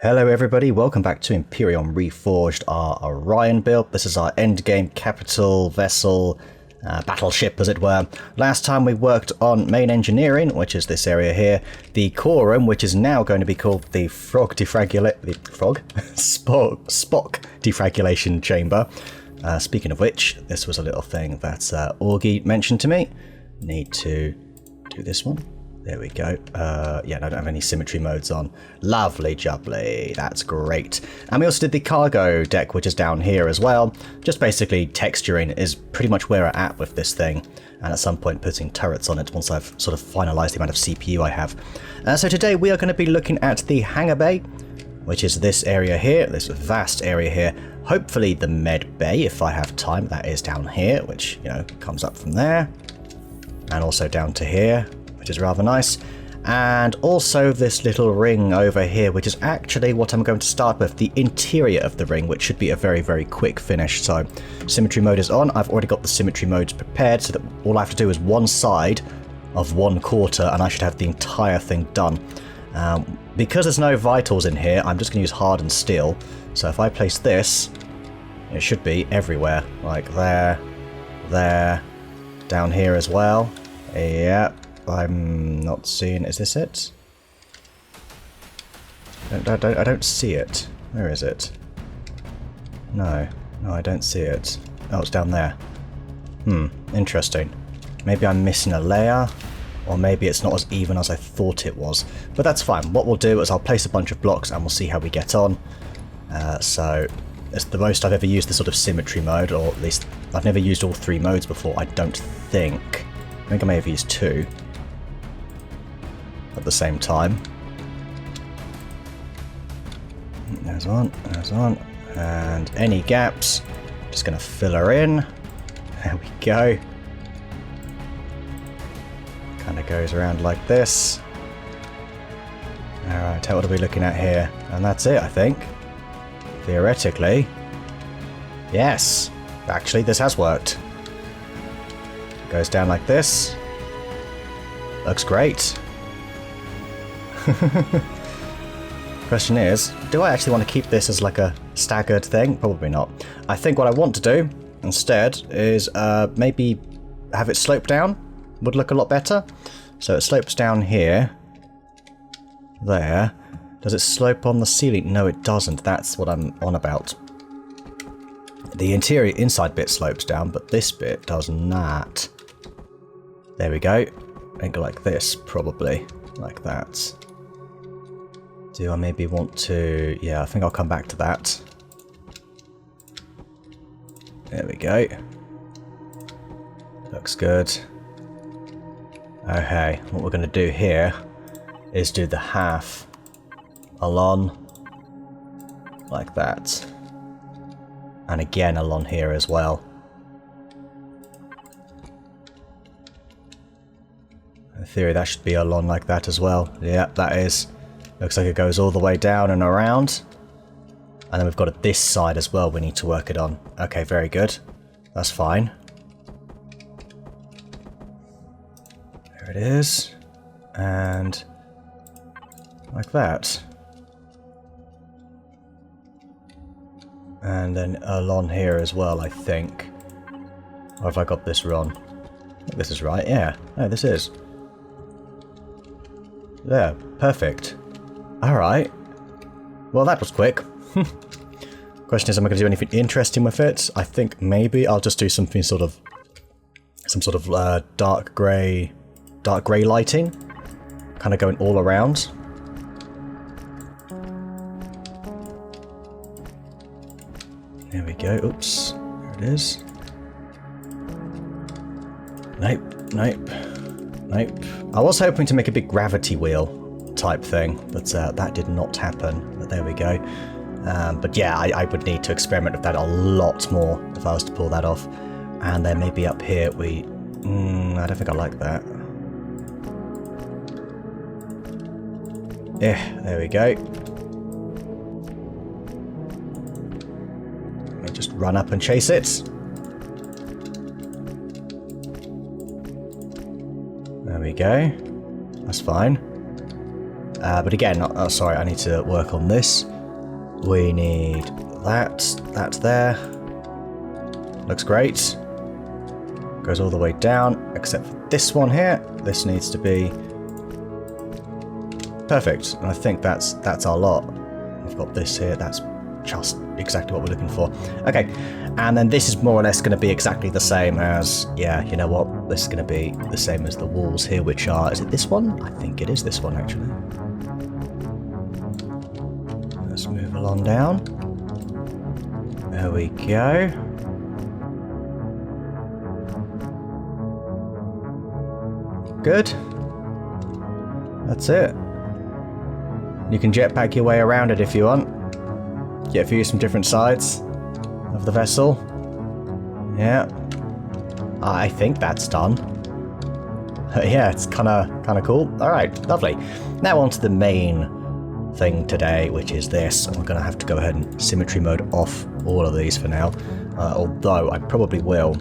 Hello everybody, welcome back to Empyrion Reforged, our Orion build. This is our endgame capital vessel, battleship as it were. Last time we worked on main engineering, which is this area here, the core room, which is now going to be called the Spock defragulation chamber. Speaking of which, this was a little thing that Augie mentioned to me. Need to do this one. There we go. Yeah, I don't have any symmetry modes on. Lovely jubbly. That's great. And we also did the cargo deck, which is down here as well. Just basically texturing is pretty much where we're at with this thing. And at some point putting turrets on it once I've sort of finalized the amount of CPU I have. So today we are going to be looking at the hangar bay, which is this area here, this vast area here. Hopefully the med bay, if I have time. That is down here, which, you know, comes up from there. And also down to here, which is rather nice. And also this little ring over here, which is actually what I'm going to start with, the interior of the ring, which should be a very, very quick finish. So symmetry mode is on. I've already got the symmetry modes prepared, so that all I have to do is one side of 1/4, and I should have the entire thing done. Because there's no vitals in here, I'm just going to use hardened steel. So if I place this, it should be everywhere. Like there, down here as well. Yep. I'm not seeing... Is this it? I don't see it. Where is it? No, I don't see it. Oh, it's down there. Interesting. Maybe I'm missing a layer, or maybe it's not as even as I thought it was. But that's fine. What we'll do is I'll place a bunch of blocks and we'll see how we get on. So it's the most I've ever used this sort of symmetry mode, or at least I've never used all 3 modes before, I don't think. I think I may have used 2 at the same time. There's one, and any gaps, just going to fill her in. There we go. Kind of goes around like this. Alright, what are we looking at here? And that's it, I think. Theoretically. Yes! Actually, this has worked. It goes down like this. Looks great. Question is, do I actually want to keep this as like a staggered thing? Probably not. I think what I want to do instead is maybe have it slope down. Would look a lot better. So it slopes down here. There. Does it slope on the ceiling? No, it doesn't. That's what I'm on about. The interior inside bit slopes down, but this bit does not. There we go. And go like this, probably. Like that. Do I maybe want to... Yeah, I think I'll come back to that. There we go. Looks good. Okay, what we're going to do here is do the half along like that. And again along here as well. In theory that should be along like that as well. Yeah, that is. Looks like it goes all the way down and around. And then we've got it this side as well we need to work it on. Okay, very good. That's fine. There it is. And like that. And then along here as well, I think. Or have I got this wrong? I think this is right, yeah. No, this is. There, perfect. Alright. Well, that was quick. Question is, am I going to do anything interesting with it? I think maybe I'll just do something sort of... Some sort of dark grey lighting. Kind of going all around. There we go. Oops. There it is. Nope. I was hoping to make a big gravity wheel type thing, but that did not happen. But there we go. But yeah, I would need to experiment with that a lot more if I was to pull that off. And then maybe up here we... I don't think I like that. Yeah, there we go. Let me just run up and chase it. There we go. That's fine. But again, sorry, I need to work on this. We need that there. Looks great. Goes all the way down, except for this one here. This needs to be perfect. And I think that's our lot. We've got this here. That's just exactly what we're looking for. Okay, and then this is more or less going to be exactly the same as, yeah, you know what? This is going to be the same as the walls here, which are, is it this one? I think it is this one, actually. Let's move along down. There we go. Good. That's it. You can jetpack your way around it if you want. Get a view from different sides of the vessel. Yeah. I think that's done. Yeah, it's kind of cool. All right, lovely. Now on to the main thing today, which is this. I'm going to have to go ahead and symmetry mode off all of these for now. Although I probably will.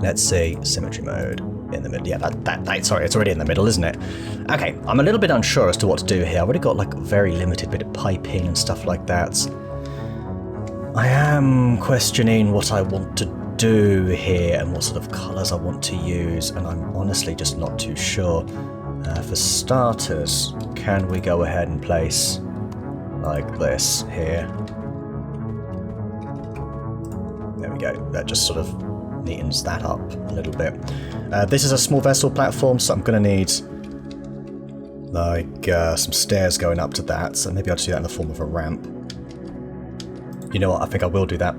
Let's see, symmetry mode in the middle. Yeah, sorry, it's already in the middle, isn't it? Okay, I'm a little bit unsure as to what to do here. I've already got like a very limited bit of piping and stuff like that. I am questioning what I want to do here and what sort of colours I want to use, and I'm honestly just not too sure. For starters, can we go ahead and place like this here? There we go. That just sort of neatens that up a little bit. This is a small vessel platform, so I'm going to need like some stairs going up to that, so maybe I'll just do that in the form of a ramp. You know what, I think I will do that.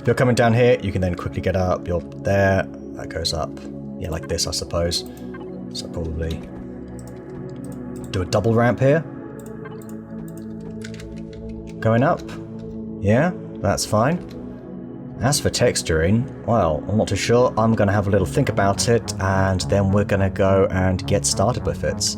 If you're coming down here, you can then quickly get up. You're there, that goes up. Yeah, like this, I suppose. So probably do a double ramp here. Going up. Yeah, that's fine. As for texturing, well, I'm not too sure. I'm going to have a little think about it, and then we're going to go and get started with it.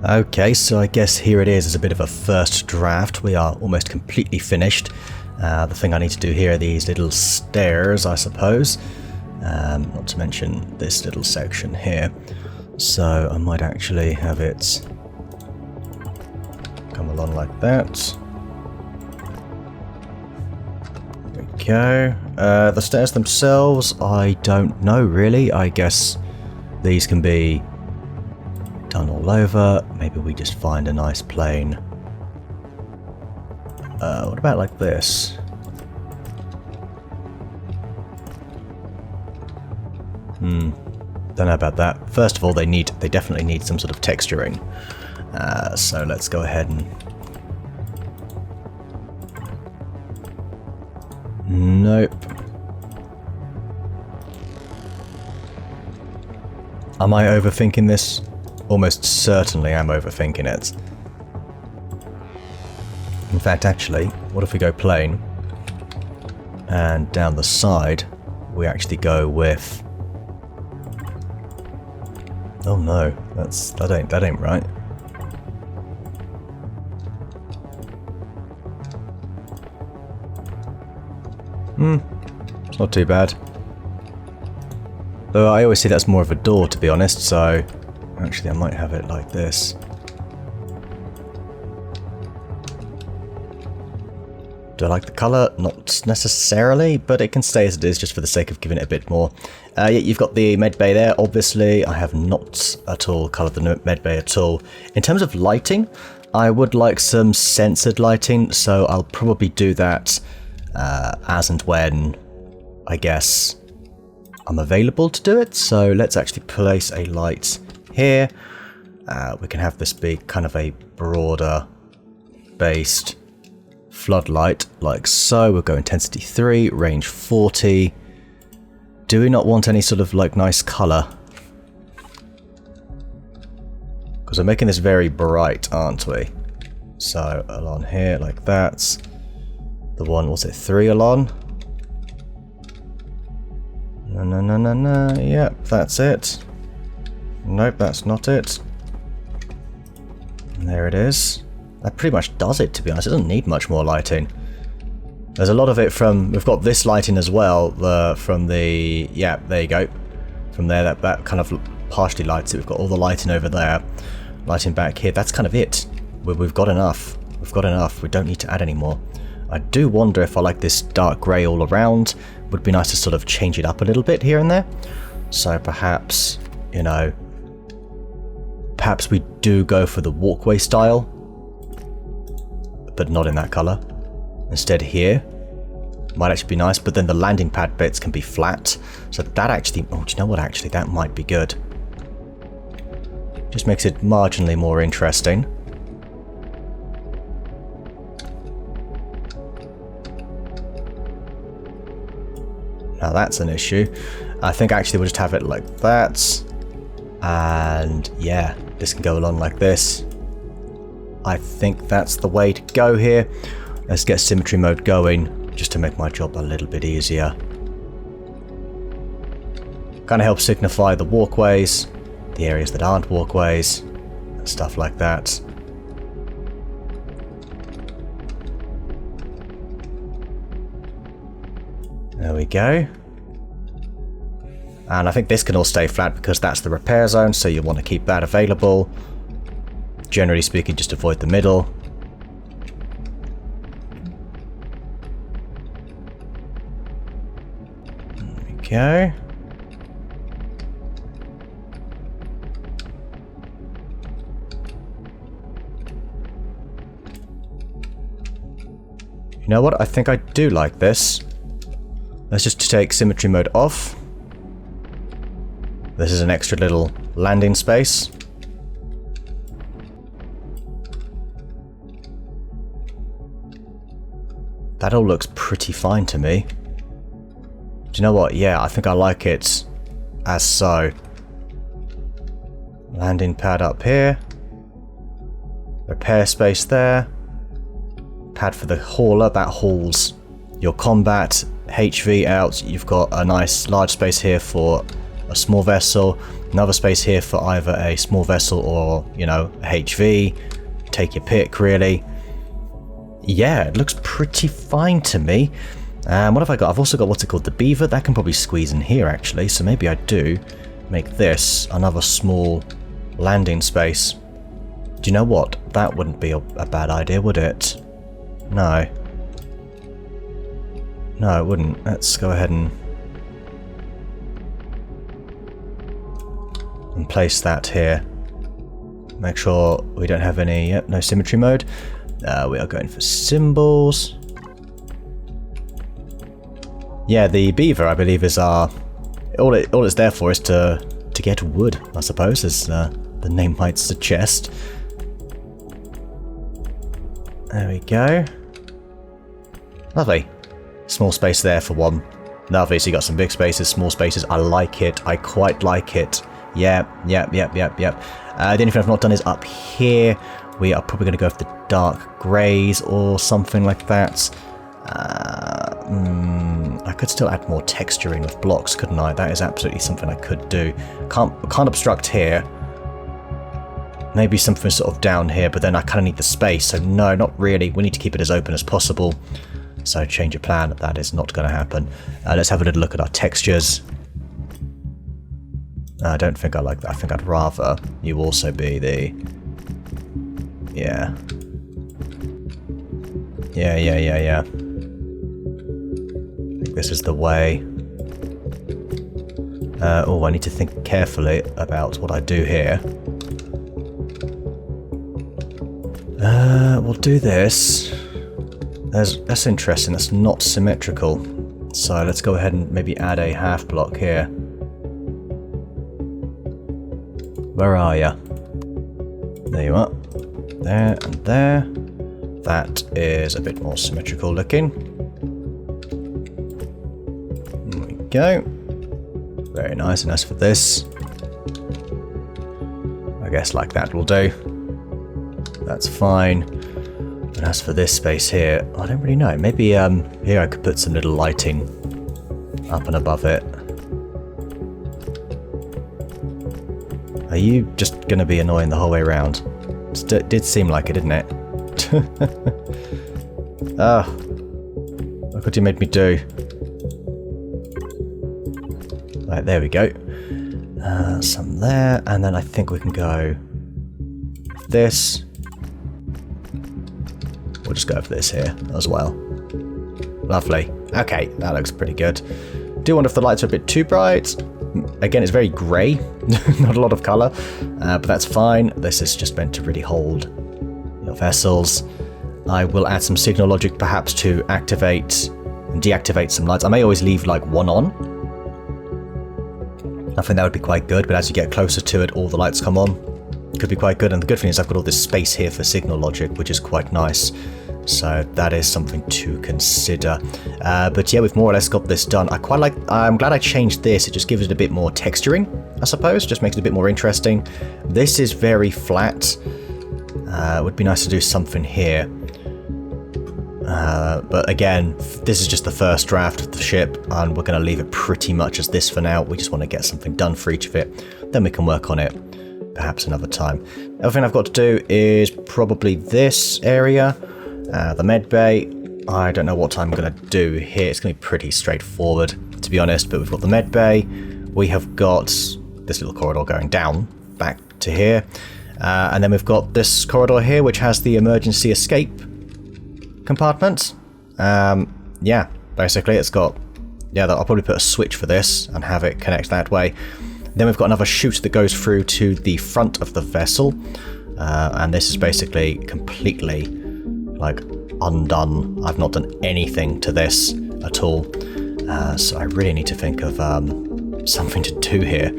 Okay, so I guess here it is as a bit of a first draft. We are almost completely finished. The thing I need to do here are these little stairs, I suppose. Not to mention this little section here. So I might actually have it come along like that. There we go. The stairs themselves, I don't know really. I guess these can be done all over. Maybe we just find a nice plain. What about like this? Don't know about that. First of all, they definitely need some sort of texturing. So let's go ahead and... Nope. Am I overthinking this? Almost certainly am overthinking it. In fact, actually, what if we go plain? And down the side, we actually go with... Oh no, that ain't right. It's not too bad. Though I always see that's more of a door, to be honest, so actually I might have it like this. Do I like the colour? Not necessarily, but it can stay as it is just for the sake of giving it a bit more. Yeah, you've got the med bay there, obviously. I have not at all coloured the med bay at all. In terms of lighting, I would like some censored lighting, so I'll probably do that as and when, I guess, I'm available to do it. So let's actually place a light here. We can have this be kind of a broader based floodlight like so. We'll go intensity 3, range 40. Do we not want any sort of like nice colour? Because we're making this very bright, aren't we? So along here like that. The one, was it 3 along? No. Yep, that's it. Nope, that's not it. And there it is. That pretty much does it, to be honest. It doesn't need much more lighting. There's a lot of it from... We've got this lighting as well, from the... Yeah, there you go. From there, that kind of partially lights it. We've got all the lighting over there. Lighting back here. That's kind of it. We've got enough. We've got enough. We don't need to add any more. I do wonder if I like this dark grey all around. Would be nice to sort of change it up a little bit here and there. So perhaps, you know... Perhaps we do go for the walkway style, but not in that colour. Instead here, might actually be nice, but then the landing pad bits can be flat. So that actually, oh, do you know what, actually, that might be good. Just makes it marginally more interesting. Now that's an issue. I think actually we'll just have it like that. And yeah, this can go along like this. I think that's the way to go here. Let's get symmetry mode going, just to make my job a little bit easier. Kind of helps signify the walkways, the areas that aren't walkways, and stuff like that. There we go. And I think this can all stay flat because that's the repair zone, so you want to keep that available. Generally speaking, just avoid the middle. There we go. You know what? I think I do like this. Let's just take symmetry mode off. This is an extra little landing space. That all looks pretty fine to me. Do you know what? Yeah, I think I like it as so. Landing pad up here. Repair space there. Pad for the hauler. That hauls your combat HV out. You've got a nice large space here for a small vessel, another space here for either a small vessel or, you know, a HV. Take your pick, really. Yeah, it looks pretty fine to me. What have I got? I've also got what's it called, the beaver. That can probably squeeze in here, actually. So maybe I do make this another small landing space. Do you know what? That wouldn't be a bad idea, would it? No. No, it wouldn't. Let's go ahead and place that here. Make sure we don't have any, yep, no symmetry mode. We are going for symbols. Yeah, the beaver, I believe, is our... All it's there for is to get wood, I suppose, as the name might suggest. There we go. Lovely. Small space there for one. Lovely, so you got some big spaces, small spaces. I like it. I quite like it. Yep. The only thing I've not done is up here. We are probably going to go for the dark greys or something like that. I could still add more texturing with blocks, couldn't I? That is absolutely something I could do. Can't obstruct here. Maybe something sort of down here, but then I kind of need the space. So no, not really. We need to keep it as open as possible. So change of plan. That is not going to happen. Let's have a little look at our textures. I don't think I like that. I think I'd rather you also be the... Yeah. I think this is the way. Oh, I need to think carefully about what I do here. We'll do this. That's interesting. That's not symmetrical. So let's go ahead and maybe add a half block here. Where are ya? There you are. There and there. That is a bit more symmetrical looking. There we go. Very nice. And as for this, I guess like that will do. That's fine. And as for this space here, I don't really know. Maybe here I could put some little lighting up and above it. Are you just going to be annoying the whole way around? It did seem like it, didn't it? Ah, look what you made me do. Right, there we go. Some there, and then I think we can go this. We'll just go for this here as well. Lovely. Okay, that looks pretty good. Do wonder if the lights are a bit too bright. Again, it's very grey, not a lot of colour, but that's fine. This is just meant to really hold your vessels. I will add some signal logic perhaps to activate and deactivate some lights. I may always leave like one on. I think that would be quite good, but as you get closer to it, all the lights come on. Could be quite good, and the good thing is I've got all this space here for signal logic, which is quite nice. So that is something to consider. But yeah, we've more or less got this done. I'm glad I changed this. It just gives it a bit more texturing, I suppose. Just makes it a bit more interesting. This is very flat. It would be nice to do something here. But again, this is just the first draft of the ship, and we're going to leave it pretty much as this for now. We just want to get something done for each of it. Then we can work on it perhaps another time. The other thing I've got to do is probably this area. The med bay, I don't know what I'm going to do here. It's going to be pretty straightforward, to be honest, but we've got the med bay. We have got this little corridor going down, back to here. And then we've got this corridor here, which has the emergency escape compartment. Yeah, basically it's got... Yeah, I'll probably put a switch for this and have it connect that way. Then we've got another chute that goes through to the front of the vessel. And this is basically completely... like undone. I've not done anything to this at all, so I really need to think of something to do here.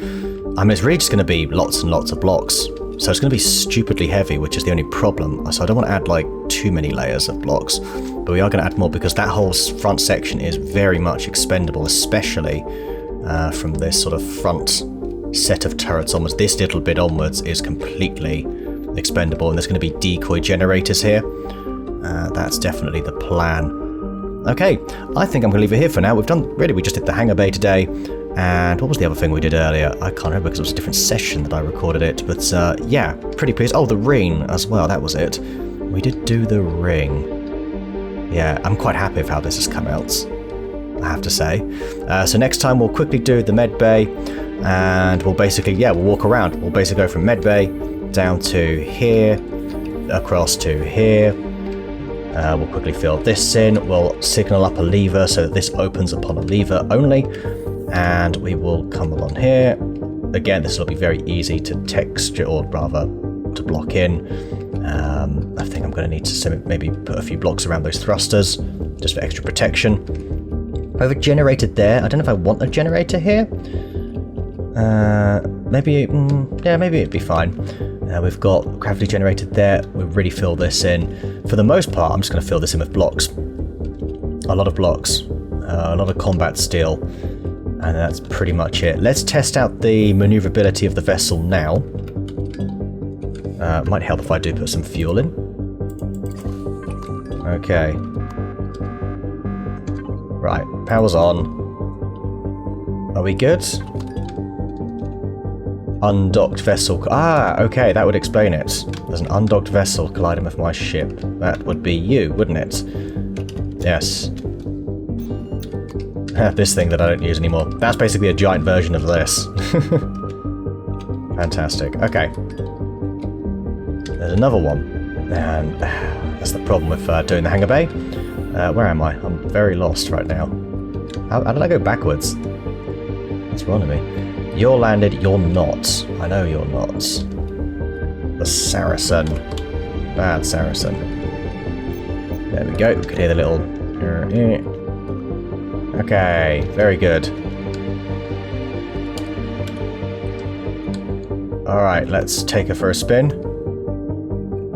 I mean, it's really just going to be lots and lots of blocks, so it's going to be stupidly heavy, which is the only problem. So I don't want to add like too many layers of blocks, but we are going to add more because that whole front section is very much expendable, especially from this sort of front set of turrets onwards. This little bit onwards is completely expendable, and there's going to be decoy generators here. That's definitely the plan. Okay, I think I'm going to leave it here for now. We just did the hangar bay today. And what was the other thing we did earlier? I can't remember because it was a different session that I recorded it. But yeah, pretty pleased. Oh, the ring as well. That was it. We did do the ring. Yeah, I'm quite happy with how this has come out, I have to say. So next time we'll quickly do the med bay. And we'll basically, yeah, we'll walk around. We'll basically go from med bay down to here, across to here. We'll quickly fill this in. We'll signal up a lever so that this opens upon a lever only. And we will come along here. Again, this will be very easy to texture, or rather to block in. I think I'm going to need to maybe put a few blocks around those thrusters, just for extra protection. I have a generator there. I don't know if I want a generator here. Maybe, yeah, maybe it'd be fine. We've got gravity generator there. We'll really fill this in. For the most part, I'm just going to fill this in with blocks. A lot of blocks. A lot of combat steel. And that's pretty much it. Let's test out the maneuverability of the vessel now. Might help if I do put some fuel in. Okay. Right, power's on. Are we good? Undocked vessel. Ah, okay, that would explain it. There's an undocked vessel colliding with my ship. That would be you, wouldn't it? Yes. This thing that I don't use anymore. That's basically a giant version of this. Fantastic. Okay. There's another one. And that's the problem with doing the hangar bay. Where am I? I'm very lost right now. How did I go backwards? What's wrong with me? You're landed, you're not. I know you're not. The Saracen. Bad Saracen. There we go. We could hear the little... Okay, very good. Alright, let's take her for a spin.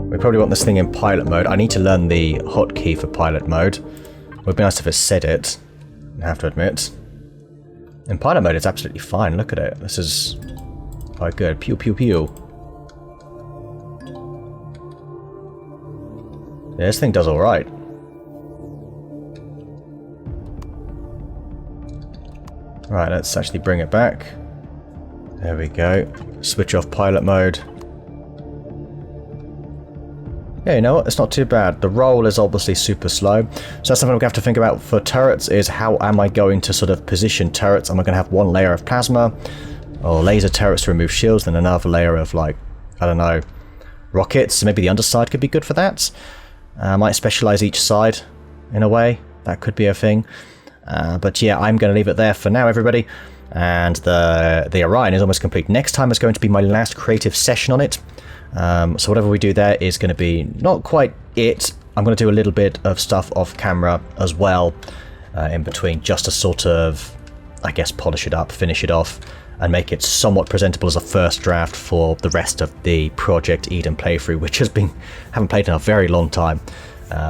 We probably want this thing in pilot mode. I need to learn the hotkey for pilot mode. It would be nice if it said it, I have to admit. In pilot mode, it's absolutely fine. Look at it. This is quite good. Pew, pew, pew. Yeah, this thing does alright. Right, let's actually bring it back. There we go. Switch off pilot mode. Yeah, you know what? It's not too bad. The roll is obviously super slow. So that's something we have to think about for turrets, is how am I going to sort of position turrets? Am I going to have one layer of plasma or laser turrets to remove shields, then another layer of, like, I don't know, rockets? Maybe the underside could be good for that. I might specialize each side in a way. That could be a thing. But yeah, I'm going to leave it there for now, everybody. And the Orion is almost complete. Next time is going to be my last creative session on it. So whatever we do there is going to be not quite it. I'm going to do a little bit of stuff off camera as well in between, just to sort of, I guess, polish it up, finish it off, and make it somewhat presentable as a first draft for the rest of the Project Eden playthrough, which haven't played in a very long time.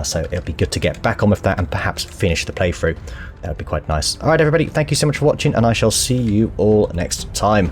So it'll be good to get back on with that and perhaps finish the playthrough. That would be quite nice. Alright everybody, thank you so much for watching, and I shall see you all next time.